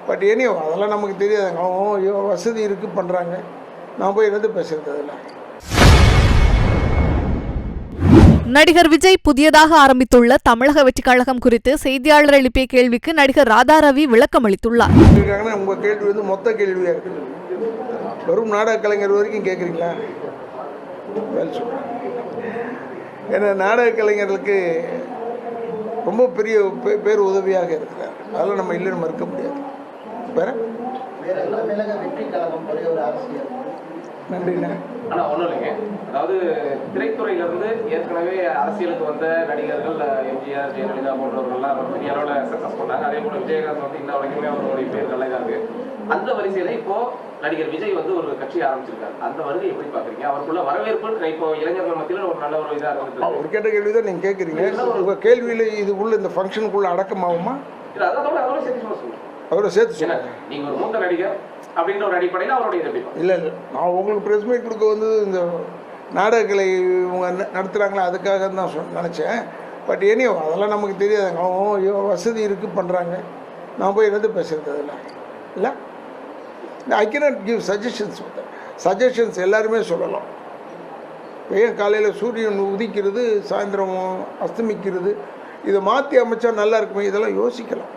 But ஏனியோ அதெல்லாம் நமக்கு தெரியாதுங்க. அவங்க வசதி இருக்குது பண்ணுறாங்க. நான் போய் இருந்து பேசுகிறது அதில். நடிகர் விஜய் புதியதாக ஆரம்பித்துள்ள தமிழக வெற்றிக் கழகம் குறித்து செய்தியாளர் எழுப்பிய கேள்விக்கு நடிகர் ராதாரவி விளக்கம் அளித்துள்ளார். உங்கள் கேள்வி வந்து மொத்த கேள்வியாக இருக்குது. வெறும் நாடக கலைஞர் வரைக்கும் கேட்குறீங்களா? ஏன்னா நாடக கலைஞர்களுக்கு ரொம்ப பெரிய பேர் உதவியாக இருக்கிறார். அதெல்லாம் நம்ம இல்லைன்னு மறுக்க முடியாது. வேற நன்றிண்ணா. ஆனால் ஒன்றும் இல்லைங்க, அதாவது திரைத்துறையிலிருந்து ஏற்கனவே அரசியலுக்கு வந்த நடிகர்கள் எம்ஜிஆர், ஜெயலலிதா போன்றவர்கள்லாம் பெரிய அளவில் சக்ஸஸ் பண்ணாங்க. அதே போல் விஜயகாந்த் வந்து இன்ன வரைக்குமே அவருடைய பேர் நல்லா தான் இருக்கு. அந்த வரிசையில இப்போ நடிகர் விஜய் வந்து ஒரு கட்சி ஆரம்பிச்சிருக்காரு. அந்த வருகை எப்படி பாக்குறீங்க? அவருக்குள்ள வரவேற்பு இப்போ இளைஞர்கள் மத்தியில் ஒரு நல்ல ஒரு இதாக இருந்துச்சு. அவர் கேட்ட கேள்வி தான் நீங்கள் கேட்குறீங்க. உங்கள் கேள்வியில் இது உள்ள இந்த ஃபங்க்ஷனுக்குள்ள அடக்கமாகுமா? இல்லை, அதோட சேர்த்து சொல்லுங்க. அவரை சேர்த்து சொல்லுங்க. நீங்கள் ஒரு மூத்த நடிகர் அப்படின்ற ஒரு அடிப்படையில் அவருடைய இல்லை நான் உங்களுக்கு ப்ரெஸ் மீட் கொடுக்க வந்து இந்த நாடகங்களை இவங்க நடத்துகிறாங்களா அதுக்காக தான் நினச்சேன். பட் ஏனியோ அதெல்லாம் நமக்கு தெரியாதுங்க. அவங்க வசதி இருக்குது பண்ணுறாங்க. நான் போய் இருந்து பேசுகிறது அதில். இல்லை ஐ கேனாட் கிவ் சஜஷன்ஸ் எல்லாருமே சொல்லலாம். ஏன் காலையில் சூரியன் உதிக்கிறது, சாயந்தரம் அஸ்தமிக்கிறது, இதை மாற்றி அமைச்சா நல்லா இருக்குமே, இதெல்லாம் யோசிக்கலாம்.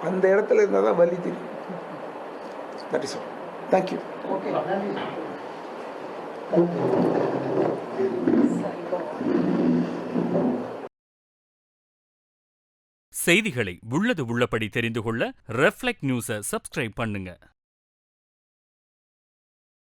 அந்த இடத்துல இருந்தால் தான் வலி தெரியும். That is all. தேங்க்யூ. செய்திகளை உள்ளது உள்ளபடி தெரிந்து கொள்ள ரெஃப்ளெக்ட் நியூஸை சப்ஸ்கிரைப் பண்ணுங்க.